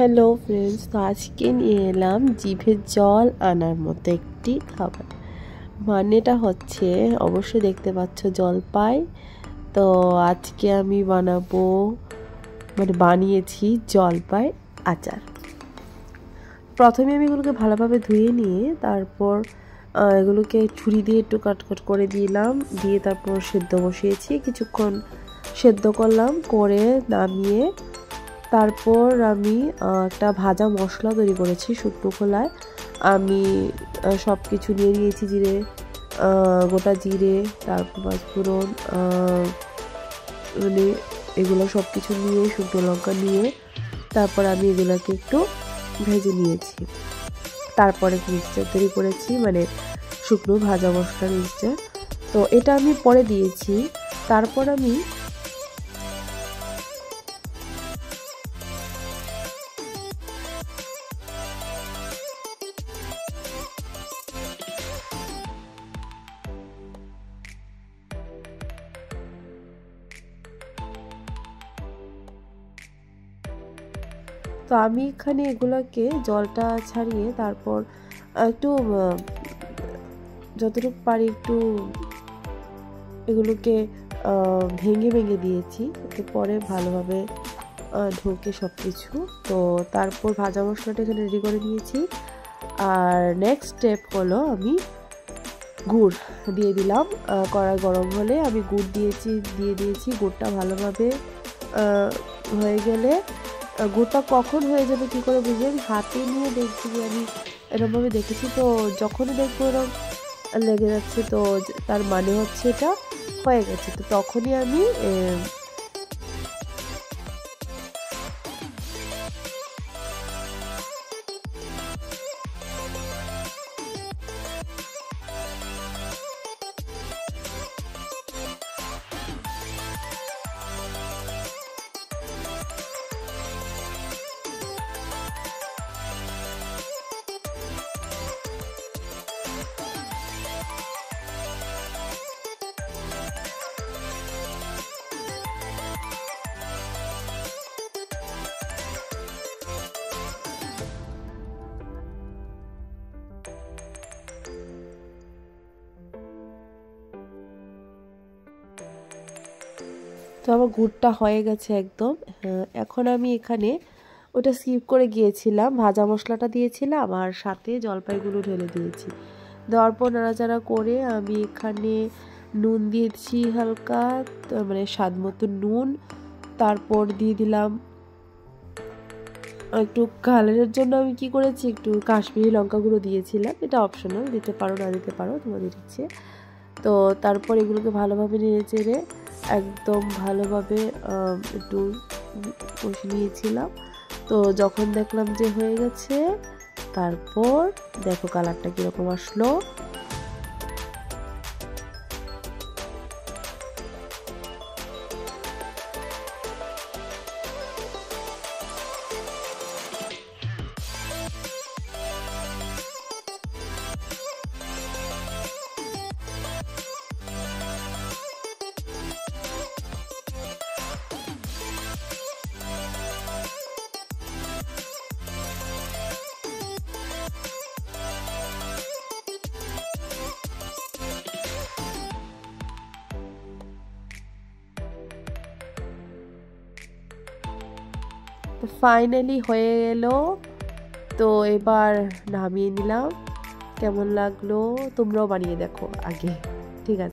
Hello friends, তো আজকে নিয়ে এলাম জিভের জল আনার মতো একটি খাবার। মানেটা হচ্ছে অবশ্যই দেখতে পাচ্ছ জলপাই। তো আজকে আমি বানিয়েছি জলপাই আচার। প্রথমে আমি এগুলোকে ভালোভাবে ধুয়ে নিয়ে তারপর এগুলোকে ছুরি দিয়ে একটু কাট করে দিলাম, দিয়ে তারপর সেদ্ধ বসিয়েছি। কিছুক্ষণ সেদ্ধ করলাম, করে নামিয়ে তারপর আমি একটা ভাজা মশলা তৈরি করেছি শুকনো খোলায়। আমি সব কিছু নিয়ে নিয়েছি, গোটা জিরে, তারপর পাঁচফোড়ন, মানে এগুলো সব কিছু নিয়ে, শুকনো লঙ্কা নিয়ে তারপর আমি এগুলোকে একটু ভেজে নিয়েছি। তারপরে মিক্সচার তৈরি করেছি, মানে শুকনো ভাজা মশলার মিক্সচার। তো এটা আমি পরে দিয়েছি। তারপর আমি এখানে এগুলোকে জলটা ছাড়িয়ে তারপর একটু যতটুকু পারি একটু এগুলোকে ভেঙে ভেঙে দিয়েছি, এতে পরে ভালোভাবে ঢোকে সব কিছু। তো তারপর ভাজা মশলাটা এখানে রেডি করে নিয়েছি। আর নেক্সট স্টেপ হলো আমি গুড় দিয়ে দিলাম। কড়াই গরম হলে আমি গুড় দিয়ে দিয়েছি। গুড়টা ভালোভাবে হয়ে গেলে, গুড়টা কখন হয়ে যাবে কী করে বুঝি, আমি হাতে নিয়ে দেখছি যে আমি এরকমভাবে দেখেছি। তো যখনই দেখবো এরকম লেগে যাচ্ছে, তো তার মানে হচ্ছে এটা হয়ে গেছে। তো তখনই আমি তো আমার গুড়টা হয়ে গেছে একদম। এখন আমি এখানে ওটা স্কিপ করে গিয়েছিলাম, ভাজা মশলাটা দিয়েছিলাম আর সাথে জলপাইগুলো ঢেলে দিয়েছি। দেওয়ার পর নাড়াচাড়া করে আমি এখানে নুন দিয়েছি হালকা, মানে স্বাদ মতো নুন। তারপর দিয়ে দিলাম একটু কালারের জন্য আমি কি করেছি, একটু কাশ্মীরি লঙ্কা গুঁড়ো দিয়েছিলাম। এটা অপশনাল, দিতে পারো না দিতে পারো, তোমাদের ইচ্ছে। তো তারপর এগুলোকে ভালোভাবে নেড়ে চেড়ে একদম ভালোভাবে একটু কষে নিয়েছিলাম। তো যখন দেখলাম যে হয়ে গেছে, তারপর দেখো কালারটা কীরকম আসলো। তো ফাইনালি হয়ে এলো। তো এবার নামিয়ে নিলাম। কেমন লাগলো তোমরাও বানিয়ে দেখো আগে, ঠিক আছে।